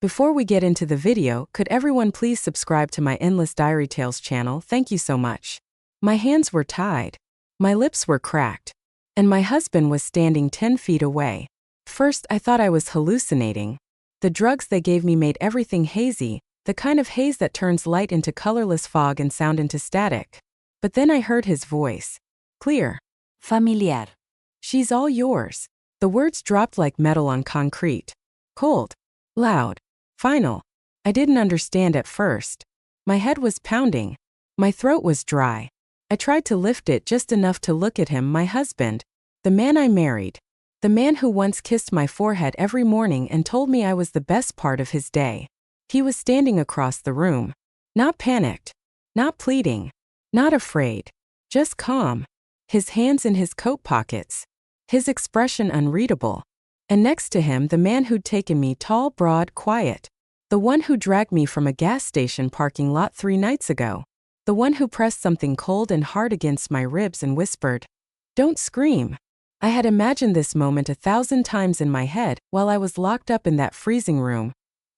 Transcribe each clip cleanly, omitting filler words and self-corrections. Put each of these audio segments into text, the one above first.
Before we get into the video, could everyone please subscribe to my Endless Diary Tales channel? Thank you so much. My hands were tied. My lips were cracked. And my husband was standing 10 feet away. First, I thought I was hallucinating. The drugs they gave me made everything hazy, the kind of haze that turns light into colorless fog and sound into static. But then I heard his voice. Clear. Familiar. She's all yours. The words dropped like metal on concrete. Cold. Loud. Final. I didn't understand at first. My head was pounding. My throat was dry. I tried to lift it just enough to look at him, my husband. The man I married. The man who once kissed my forehead every morning and told me I was the best part of his day. He was standing across the room. Not panicked. Not pleading. Not afraid. Just calm. His hands in his coat pockets. His expression unreadable. And next to him the man who'd taken me, tall, broad, quiet. The one who dragged me from a gas station parking lot 3 nights ago. The one who pressed something cold and hard against my ribs and whispered, "Don't scream." I had imagined this moment 1,000 times in my head while I was locked up in that freezing room,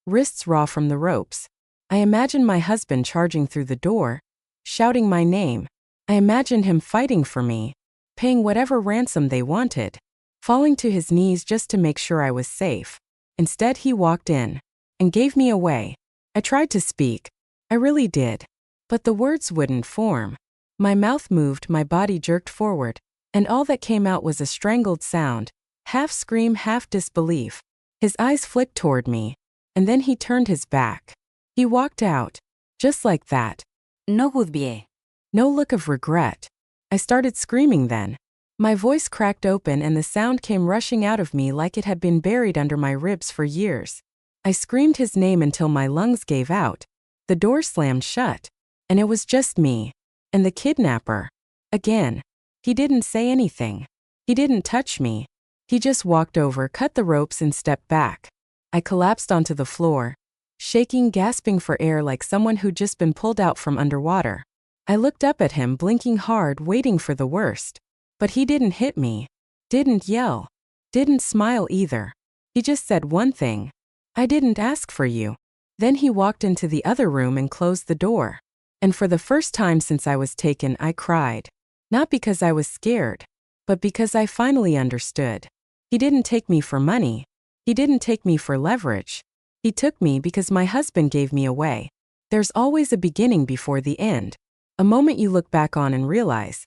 wrists raw from the ropes. I imagined my husband charging through the door, shouting my name. I imagined him fighting for me, paying whatever ransom they wanted, falling to his knees just to make sure I was safe. Instead, he walked in and gave me away. I tried to speak. I really did. But the words wouldn't form. My mouth moved, my body jerked forward, and all that came out was a strangled sound, half scream, half disbelief. His eyes flicked toward me, and then he turned his back. He walked out, just like that. No goodbye. No look of regret. I started screaming then. My voice cracked open and the sound came rushing out of me like it had been buried under my ribs for years. I screamed his name until my lungs gave out. The door slammed shut. And it was just me. And the kidnapper. Again. He didn't say anything. He didn't touch me. He just walked over, cut the ropes and stepped back. I collapsed onto the floor, shaking, gasping for air like someone who'd just been pulled out from underwater. I looked up at him, blinking hard, waiting for the worst. But he didn't hit me. Didn't yell. Didn't smile either. He just said one thing. "I didn't ask for you." Then he walked into the other room and closed the door. And for the first time since I was taken, I cried. Not because I was scared, but because I finally understood. He didn't take me for money. He didn't take me for leverage. He took me because my husband gave me away. There's always a beginning before the end. A moment you look back on and realize.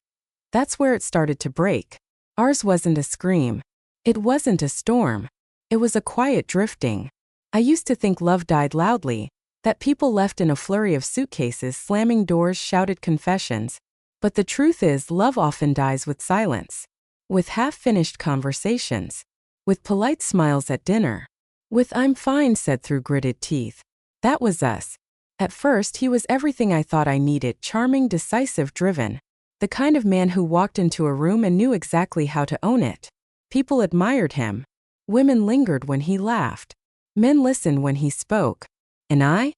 That's where it started to break. Ours wasn't a scream. It wasn't a storm. It was a quiet drifting. I used to think love died loudly, that people left in a flurry of suitcases, slamming doors, shouted confessions. But the truth is, love often dies with silence. With half-finished conversations. With polite smiles at dinner. With "I'm fine" said through gritted teeth. That was us. At first, he was everything I thought I needed, charming, decisive, driven. The kind of man who walked into a room and knew exactly how to own it. People admired him. Women lingered when he laughed. Men listened when he spoke. And I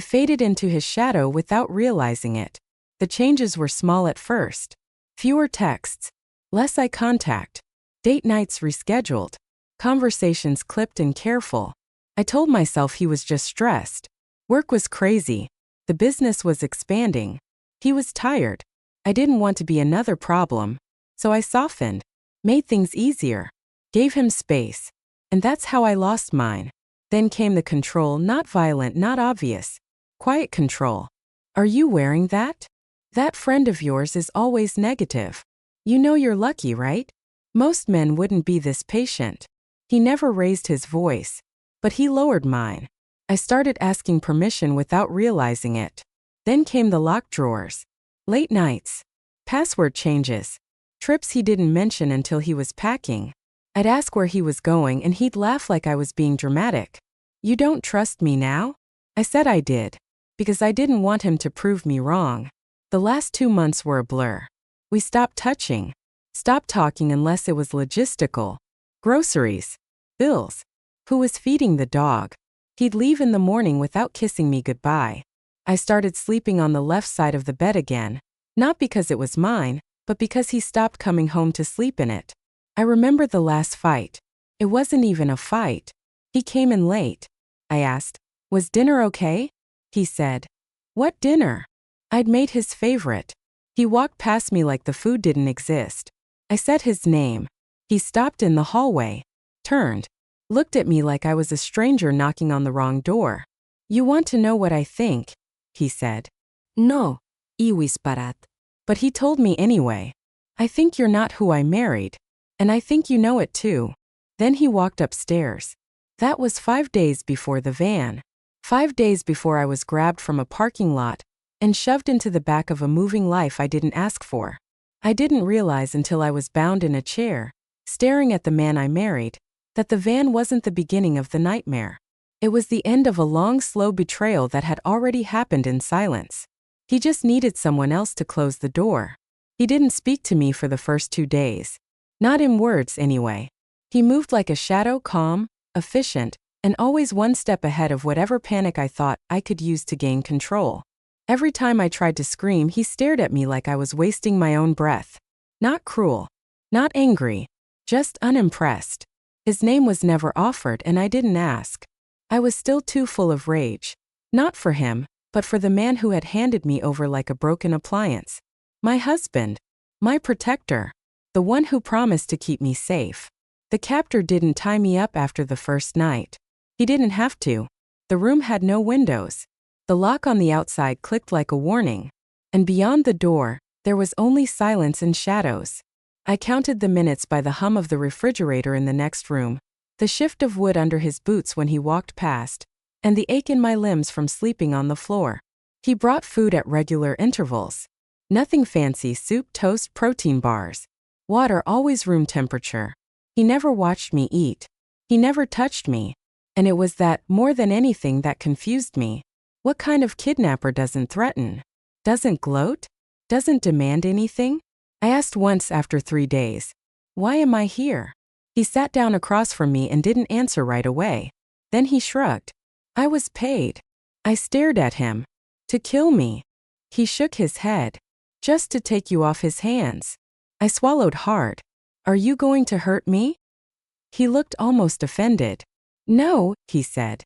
faded into his shadow without realizing it. The changes were small at first. Fewer texts. Less eye contact. Date nights rescheduled. Conversations clipped and careful. I told myself he was just stressed. Work was crazy. The business was expanding. He was tired. I didn't want to be another problem. So I softened. Made things easier. Gave him space. And that's how I lost mine. Then came the control, not violent, not obvious. Quiet control. "Are you wearing that? That friend of yours is always negative. You know you're lucky, right? Most men wouldn't be this patient." He never raised his voice. But he lowered mine. I started asking permission without realizing it. Then came the locked drawers. Late nights. Password changes. Trips he didn't mention until he was packing. I'd ask where he was going and he'd laugh like I was being dramatic. "You don't trust me now?" I said I did. Because I didn't want him to prove me wrong. The last 2 months were a blur. We stopped touching. Stopped talking unless it was logistical. Groceries. Bills. Who was feeding the dog? He'd leave in the morning without kissing me goodbye. I started sleeping on the left side of the bed again. Not because it was mine, but because he stopped coming home to sleep in it. I remember the last fight. It wasn't even a fight. He came in late. I asked. Was dinner okay? He said. What dinner? I'd made his favorite. He walked past me like the food didn't exist. I said his name. He stopped in the hallway, turned, looked at me like I was a stranger knocking on the wrong door. You want to know what I think? He said. No, he whispered. But he told me anyway. I think you're not who I married. And I think you know it too. Then he walked upstairs. That was 5 days before the van. 5 days before I was grabbed from a parking lot and shoved into the back of a moving life I didn't ask for. I didn't realize until I was bound in a chair, staring at the man I married, that the van wasn't the beginning of the nightmare. It was the end of a long, slow betrayal that had already happened in silence. He just needed someone else to close the door. He didn't speak to me for the first 2 days. Not in words, anyway. He moved like a shadow, calm, efficient, and always one step ahead of whatever panic I thought I could use to gain control. Every time I tried to scream, he stared at me like I was wasting my own breath. Not cruel. Not angry. Just unimpressed. His name was never offered and I didn't ask. I was still too full of rage. Not for him, but for the man who had handed me over like a broken appliance. My husband. My protector. The one who promised to keep me safe. The captor didn't tie me up after the first night. He didn't have to. The room had no windows. The lock on the outside clicked like a warning. And beyond the door, there was only silence and shadows. I counted the minutes by the hum of the refrigerator in the next room, the shift of wood under his boots when he walked past, and the ache in my limbs from sleeping on the floor. He brought food at regular intervals. Nothing fancy: soup, toast, protein bars. Water always room temperature. He never watched me eat. He never touched me. And it was that, more than anything, that confused me. What kind of kidnapper doesn't threaten? Doesn't gloat? Doesn't demand anything? I asked once after 3 days. Why am I here? He sat down across from me and didn't answer right away. Then he shrugged. I was paid. I stared at him. To kill me. He shook his head. Just to take you off his hands. I swallowed hard. Are you going to hurt me? He looked almost offended. No, he said.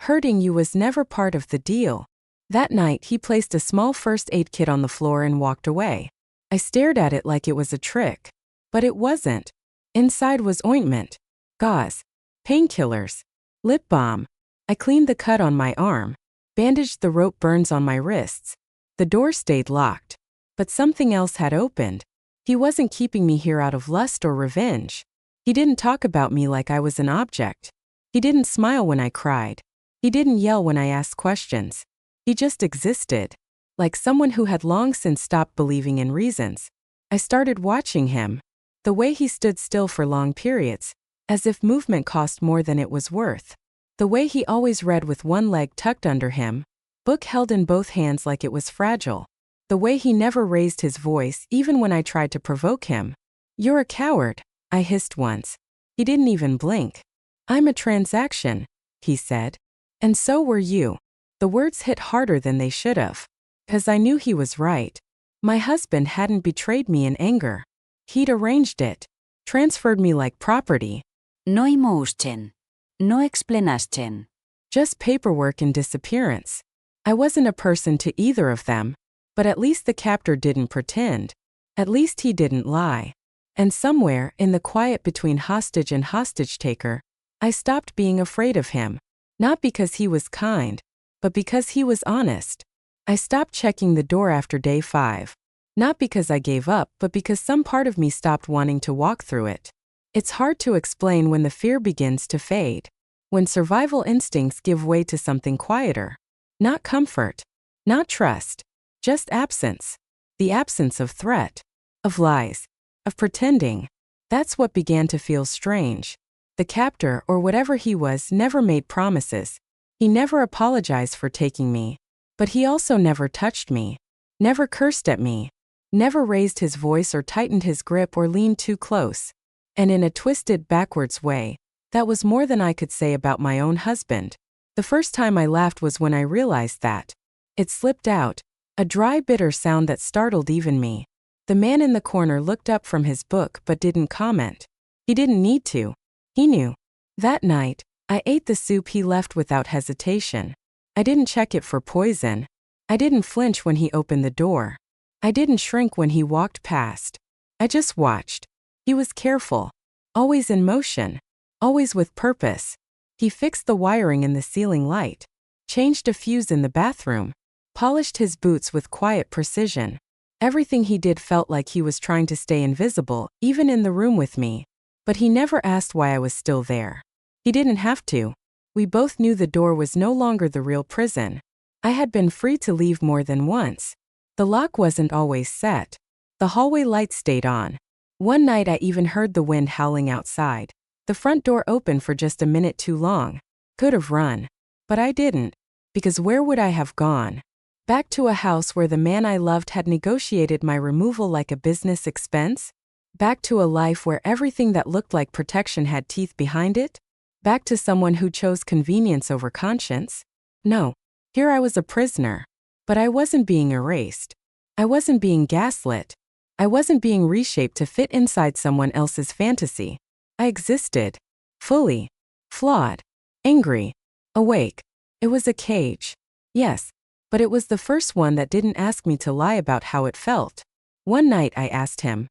Hurting you was never part of the deal. That night he placed a small first aid kit on the floor and walked away. I stared at it like it was a trick. But it wasn't. Inside was ointment, gauze, painkillers, lip balm. I cleaned the cut on my arm, bandaged the rope burns on my wrists. The door stayed locked. But something else had opened. He wasn't keeping me here out of lust or revenge. He didn't talk about me like I was an object. He didn't smile when I cried. He didn't yell when I asked questions. He just existed. Like someone who had long since stopped believing in reasons. I started watching him. The way he stood still for long periods, as if movement cost more than it was worth. The way he always read with one leg tucked under him, book held in both hands like it was fragile. The way he never raised his voice even when I tried to provoke him. You're a coward, I hissed once. He didn't even blink. I'm a transaction, he said. And so were you. The words hit harder than they should have. 'Cause I knew he was right. My husband hadn't betrayed me in anger. He'd arranged it. Transferred me like property. No emotion. No explanation. Just paperwork and disappearance. I wasn't a person to either of them. But at least the captor didn't pretend. At least he didn't lie. And somewhere, in the quiet between hostage and hostage-taker, I stopped being afraid of him. Not because he was kind, but because he was honest. I stopped checking the door after day 5. Not because I gave up, but because some part of me stopped wanting to walk through it. It's hard to explain when the fear begins to fade. When survival instincts give way to something quieter. Not comfort. Not trust. Just absence. The absence of threat. Of lies. Of pretending. That's what began to feel strange. The captor, or whatever he was, never made promises. He never apologized for taking me. But he also never touched me. Never cursed at me. Never raised his voice or tightened his grip or leaned too close. And in a twisted, backwards way, that was more than I could say about my own husband. The first time I laughed was when I realized that. It slipped out. A dry, bitter sound that startled even me. The man in the corner looked up from his book but didn't comment. He didn't need to. He knew. That night, I ate the soup he left without hesitation. I didn't check it for poison. I didn't flinch when he opened the door. I didn't shrink when he walked past. I just watched. He was careful. Always in motion. Always with purpose. He fixed the wiring in the ceiling light. Changed a fuse in the bathroom. Polished his boots with quiet precision. Everything he did felt like he was trying to stay invisible, even in the room with me. But he never asked why I was still there. He didn't have to. We both knew the door was no longer the real prison. I had been free to leave more than once. The lock wasn't always set. The hallway light stayed on. One night I even heard the wind howling outside. The front door opened for just a minute too long. Could have run. But I didn't. Because where would I have gone? Back to a house where the man I loved had negotiated my removal like a business expense? Back to a life where everything that looked like protection had teeth behind it? Back to someone who chose convenience over conscience? No. Here I was a prisoner. But I wasn't being erased. I wasn't being gaslit. I wasn't being reshaped to fit inside someone else's fantasy. I existed. Fully. Flawed. Angry. Awake. It was a cage. Yes. But it was the first one that didn't ask me to lie about how it felt. One night I asked him,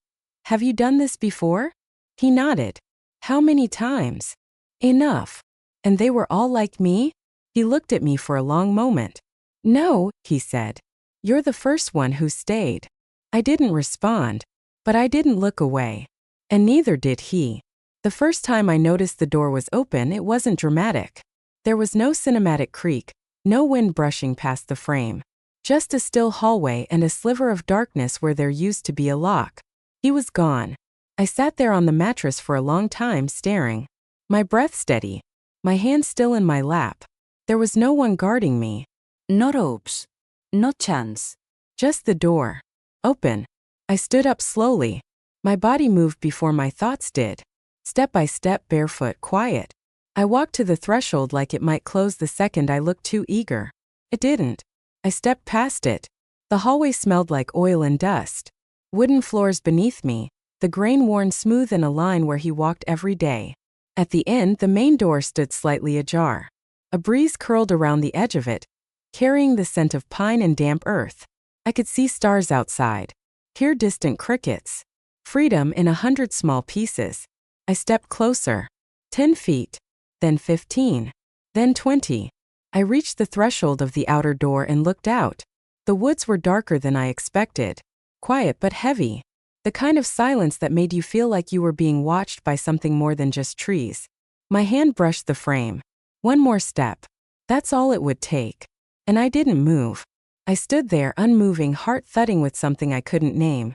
"Have you done this before?" He nodded. "How many times?" "Enough." "And they were all like me?" He looked at me for a long moment. "No," he said. "You're the first one who stayed." I didn't respond. But I didn't look away. And neither did he. The first time I noticed the door was open, it wasn't dramatic. There was no cinematic creak. No wind brushing past the frame. Just a still hallway and a sliver of darkness where there used to be a lock. He was gone. I sat there on the mattress for a long time staring. My breath steady. My hand still in my lap. There was no one guarding me. No ropes. No chance. Just the door. Open. I stood up slowly. My body moved before my thoughts did. Step by step, barefoot, quiet. I walked to the threshold like it might close the second I looked too eager. It didn't. I stepped past it. The hallway smelled like oil and dust. Wooden floors beneath me, the grain worn smooth in a line where he walked every day. At the end, the main door stood slightly ajar. A breeze curled around the edge of it, carrying the scent of pine and damp earth. I could see stars outside, hear distant crickets. Freedom in 100 small pieces. I stepped closer. 10 feet. Then 15. Then 20. I reached the threshold of the outer door and looked out. The woods were darker than I expected. Quiet but heavy. The kind of silence that made you feel like you were being watched by something more than just trees. My hand brushed the frame. One more step. That's all it would take. And I didn't move. I stood there unmoving, heart thudding with something I couldn't name.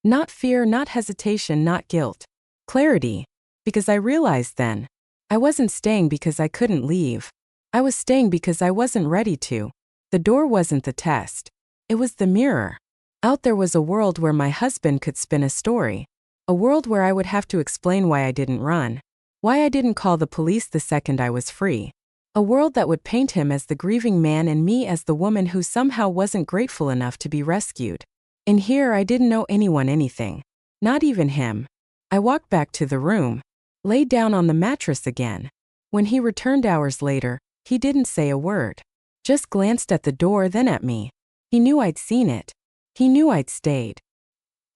Not fear, not hesitation, not guilt. Clarity. Because I realized then. I wasn't staying because I couldn't leave. I was staying because I wasn't ready to. The door wasn't the test. It was the mirror. Out there was a world where my husband could spin a story. A world where I would have to explain why I didn't run. Why I didn't call the police the second I was free. A world that would paint him as the grieving man and me as the woman who somehow wasn't grateful enough to be rescued. In here I didn't know anyone anything. Not even him. I walked back to the room. Laid down on the mattress again. When he returned hours later, he didn't say a word. Just glanced at the door, then at me. He knew I'd seen it. He knew I'd stayed.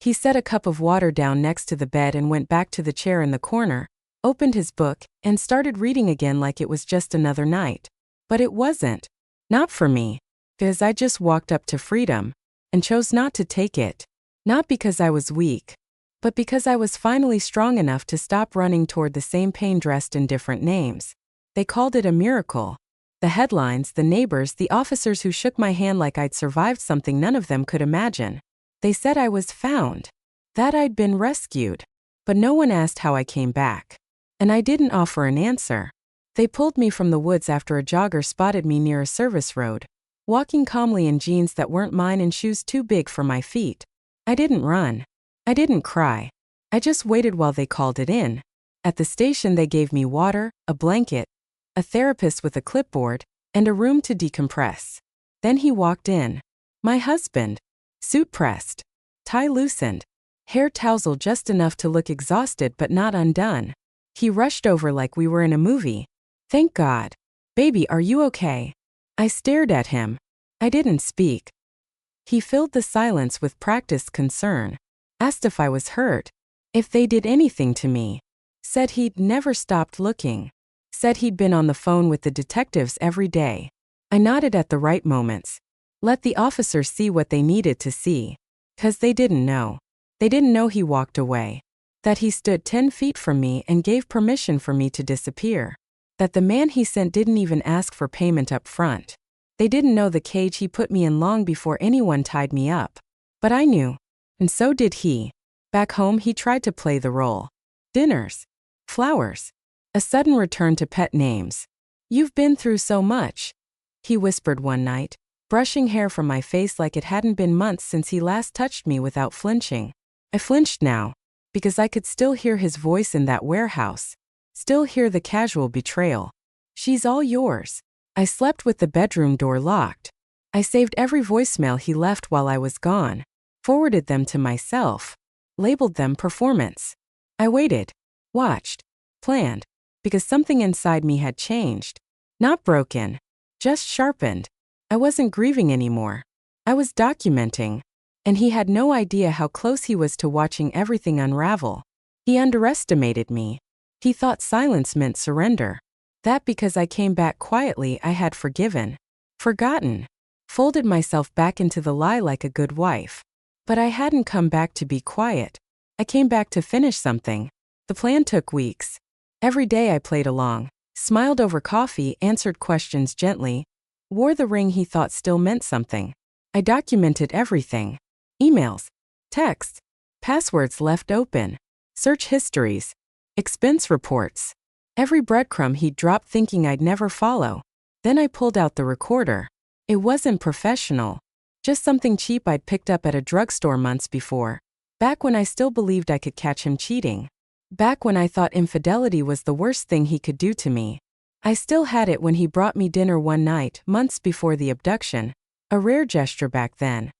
He set a cup of water down next to the bed and went back to the chair in the corner, opened his book, and started reading again like it was just another night. But it wasn't. Not for me. Because I just walked up to freedom and chose not to take it. Not because I was weak. But because I was finally strong enough to stop running toward the same pain dressed in different names. They called it a miracle. The headlines, the neighbors, the officers who shook my hand like I'd survived something none of them could imagine. They said I was found. That I'd been rescued. But no one asked how I came back. And I didn't offer an answer. They pulled me from the woods after a jogger spotted me near a service road, walking calmly in jeans that weren't mine and shoes too big for my feet. I didn't run. I didn't cry. I just waited while they called it in. At the station they gave me water, a blanket, a therapist with a clipboard, and a room to decompress. Then he walked in. My husband. Suit pressed. Tie loosened. Hair tousled just enough to look exhausted but not undone. He rushed over like we were in a movie. Thank God. Baby, are you okay? I stared at him. I didn't speak. He filled the silence with practiced concern. Asked if I was hurt. If they did anything to me. Said he'd never stopped looking. Said he'd been on the phone with the detectives every day. I nodded at the right moments. Let the officers see what they needed to see. 'Cause they didn't know. They didn't know he walked away. That he stood 10 feet from me and gave permission for me to disappear. That the man he sent didn't even ask for payment up front. They didn't know the cage he put me in long before anyone tied me up. But I knew. And so did he. Back home he tried to play the role. Dinners. Flowers. A sudden return to pet names. You've been through so much, he whispered one night, brushing hair from my face like it hadn't been months since he last touched me without flinching. I flinched now, because I could still hear his voice in that warehouse. Still hear the casual betrayal. She's all yours. I slept with the bedroom door locked. I saved every voicemail he left while I was gone, forwarded them to myself, labeled them performance. I waited, watched, planned, because something inside me had changed. Not broken, just sharpened. I wasn't grieving anymore. I was documenting. And he had no idea how close he was to watching everything unravel. He underestimated me. He thought silence meant surrender. That because I came back quietly I had forgiven. Forgotten. Folded myself back into the lie like a good wife. But I hadn't come back to be quiet. I came back to finish something. The plan took weeks. Every day I played along, smiled over coffee, answered questions gently, wore the ring he thought still meant something. I documented everything. Emails, texts, passwords left open, search histories, expense reports. Every breadcrumb he'd dropped thinking I'd never follow. Then I pulled out the recorder. It wasn't professional. Just something cheap I'd picked up at a drugstore months before. Back when I still believed I could catch him cheating. Back when I thought infidelity was the worst thing he could do to me. I still had it when he brought me dinner one night, months before the abduction. A rare gesture back then.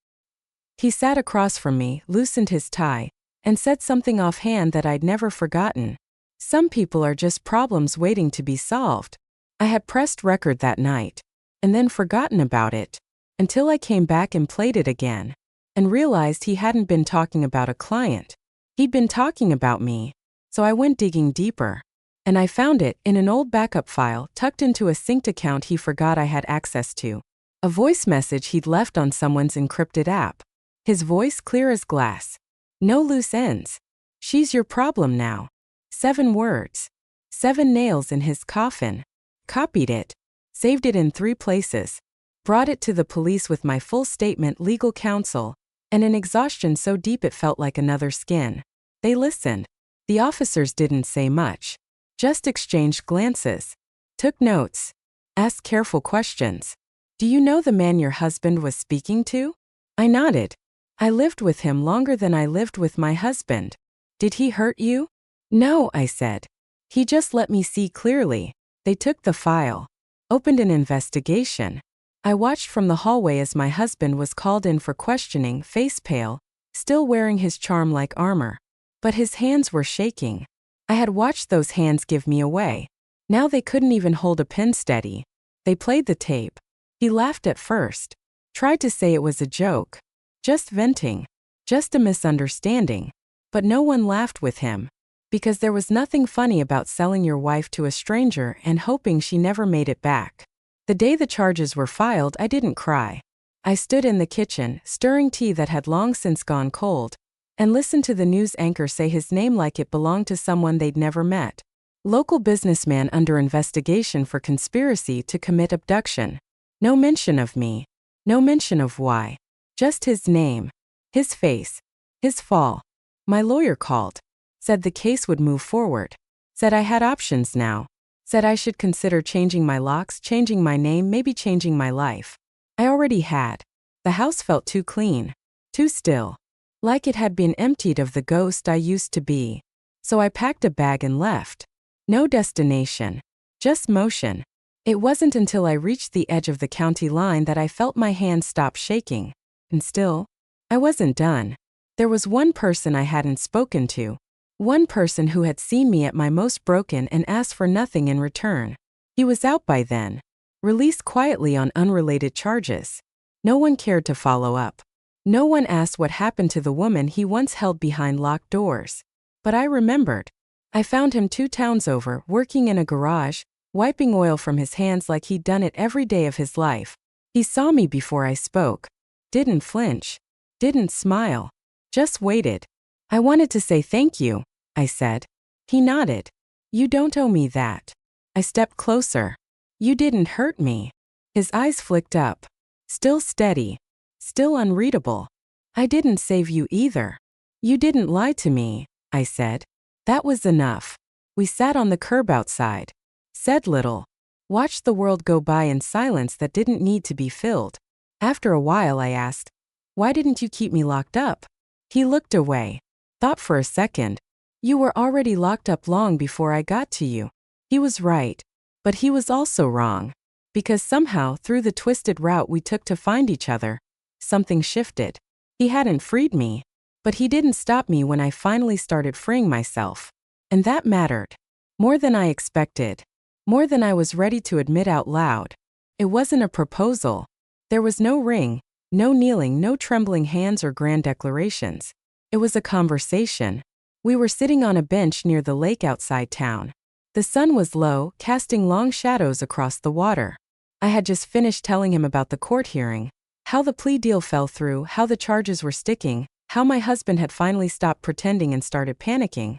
He sat across from me, loosened his tie, and said something offhand that I'd never forgotten. Some people are just problems waiting to be solved. I had pressed record that night, and then forgotten about it, until I came back and played it again, and realized he hadn't been talking about a client. He'd been talking about me. So I went digging deeper. And I found it in an old backup file tucked into a synced account he forgot I had access to. A voice message he'd left on someone's encrypted app. His voice clear as glass. No loose ends. She's your problem now. 7 words. 7 nails in his coffin. Copied it. Saved it in 3 places. Brought it to the police with my full statement, legal counsel, and an exhaustion so deep it felt like another skin. They listened. The officers didn't say much. Just exchanged glances. Took notes. Asked careful questions. Do you know the man your husband was speaking to? I nodded. I lived with him longer than I lived with my husband. Did he hurt you? No, I said. He just let me see clearly. They took the file. Opened an investigation. I watched from the hallway as my husband was called in for questioning, face pale, still wearing his charm-like armor. But his hands were shaking. I had watched those hands give me away. Now they couldn't even hold a pen steady. They played the tape. He laughed at first. Tried to say it was a joke. Just venting. Just a misunderstanding. But no one laughed with him. Because there was nothing funny about selling your wife to a stranger and hoping she never made it back. The day the charges were filed, I didn't cry. I stood in the kitchen, stirring tea that had long since gone cold, and listened to the news anchor say his name like it belonged to someone they'd never met. Local businessman under investigation for conspiracy to commit abduction. No mention of me. No mention of why. Just his name. His face. His fall. My lawyer called. Said the case would move forward. Said I had options now. Said I should consider changing my locks, changing my name, maybe changing my life. I already had. The house felt too clean. Too still. Like it had been emptied of the ghost I used to be. So I packed a bag and left. No destination. Just motion. It wasn't until I reached the edge of the county line that I felt my hands stop shaking. And still, I wasn't done. There was one person I hadn't spoken to. One person who had seen me at my most broken and asked for nothing in return. He was out by then, released quietly on unrelated charges. No one cared to follow up. No one asked what happened to the woman he once held behind locked doors. But I remembered. I found him 2 towns over, working in a garage, wiping oil from his hands like he'd done it every day of his life. He saw me before I spoke. Didn't flinch. Didn't smile. Just waited. I wanted to say thank you, I said. He nodded. You don't owe me that. I stepped closer. You didn't hurt me. His eyes flicked up. Still steady. Still unreadable. I didn't save you either. You didn't lie to me, I said. That was enough. We sat on the curb outside. Said little. Watched the world go by in silence that didn't need to be filled. After a while I asked, why didn't you keep me locked up? He looked away. Thought for a second. You were already locked up long before I got to you. He was right. But he was also wrong. Because somehow, through the twisted route we took to find each other, something shifted. He hadn't freed me. But he didn't stop me when I finally started freeing myself. And that mattered. More than I expected. More than I was ready to admit out loud. It wasn't a proposal. There was no ring, no kneeling, no trembling hands or grand declarations. It was a conversation. We were sitting on a bench near the lake outside town. The sun was low, casting long shadows across the water. I had just finished telling him about the court hearing, how the plea deal fell through, how the charges were sticking, how my husband had finally stopped pretending and started panicking.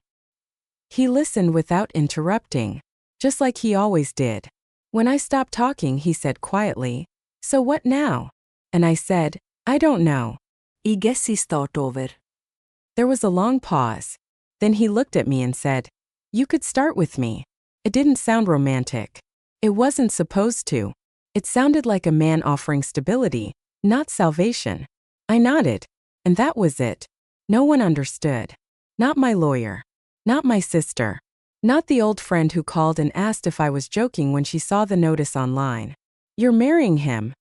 He listened without interrupting, just like he always did. When I stopped talking, he said quietly, "So what now?" And I said, "I don't know. I guess he's thought over." There was a long pause. Then he looked at me and said, "You could start with me." It didn't sound romantic. It wasn't supposed to. It sounded like a man offering stability, not salvation. I nodded. And that was it. No one understood. Not my lawyer. Not my sister. Not the old friend who called and asked if I was joking when she saw the notice online. "You're marrying him,"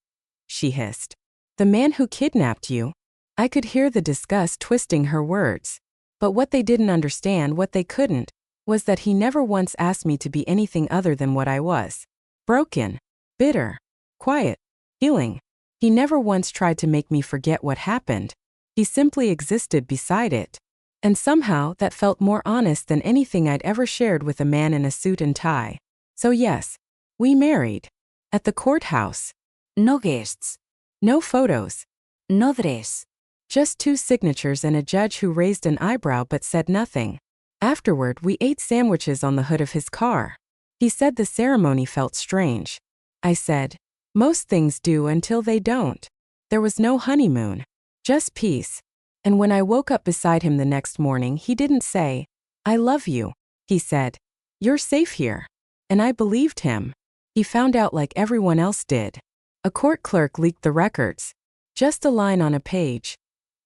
she hissed. "The man who kidnapped you." I could hear the disgust twisting her words. But what they didn't understand, what they couldn't, was that he never once asked me to be anything other than what I was. Broken. Bitter. Quiet. Healing. He never once tried to make me forget what happened. He simply existed beside it. And somehow that felt more honest than anything I'd ever shared with a man in a suit and tie. So yes, we married. At the courthouse. No guests. No photos. No dress. Just 2 signatures and a judge who raised an eyebrow but said nothing. Afterward, we ate sandwiches on the hood of his car. He said the ceremony felt strange. I said, most things do until they don't. There was no honeymoon. Just peace. And when I woke up beside him the next morning, he didn't say, "I love you." He said, "You're safe here." And I believed him. He found out like everyone else did. A court clerk leaked the records. Just a line on a page.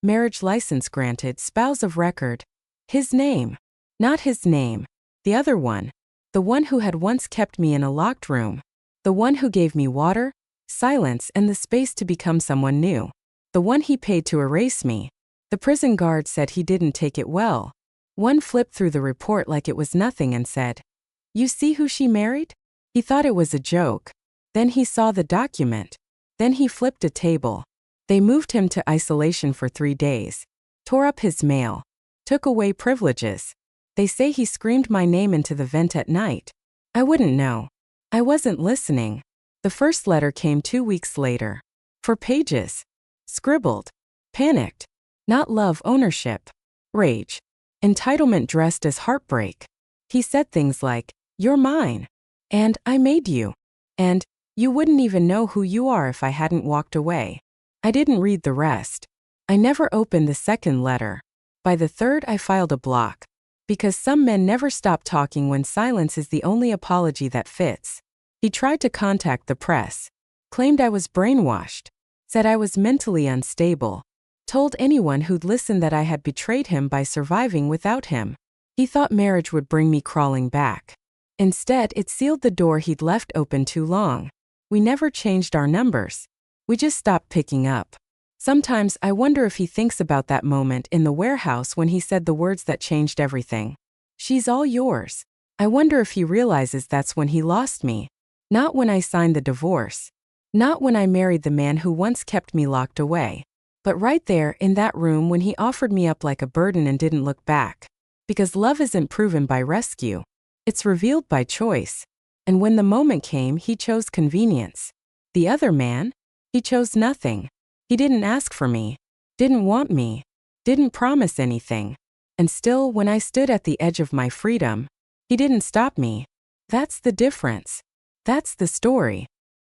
Marriage license granted, spouse of record. His name. Not his name. The other one. The one who had once kept me in a locked room. The one who gave me water, silence, and the space to become someone new. The one he paid to erase me. The prison guard said he didn't take it well. One flipped through the report like it was nothing and said, "You see who she married?" He thought it was a joke. Then he saw the document. Then he flipped a table. They moved him to isolation for 3 days. Tore up his mail. Took away privileges. They say he screamed my name into the vent at night. I wouldn't know. I wasn't listening. The first letter came 2 weeks later. 4 pages. Scribbled. Panicked. Not love, ownership. Rage. Entitlement dressed as heartbreak. He said things like, "You're mine." And "I made you." And "You wouldn't even know who you are if I hadn't walked away." I didn't read the rest. I never opened the second letter. By the third, I filed a block. Because some men never stop talking when silence is the only apology that fits. He tried to contact the press. Claimed I was brainwashed. Said I was mentally unstable. Told anyone who'd listen that I had betrayed him by surviving without him. He thought marriage would bring me crawling back. Instead, it sealed the door he'd left open too long. We never changed our numbers. We just stopped picking up. Sometimes I wonder if he thinks about that moment in the warehouse when he said the words that changed everything. "She's all yours." I wonder if he realizes that's when he lost me. Not when I signed the divorce. Not when I married the man who once kept me locked away. But right there in that room when he offered me up like a burden and didn't look back. Because love isn't proven by rescue. It's revealed by choice. And when the moment came, he chose convenience. The other man? He chose nothing. He didn't ask for me. Didn't want me. Didn't promise anything. And still, when I stood at the edge of my freedom, he didn't stop me. That's the difference. That's the story.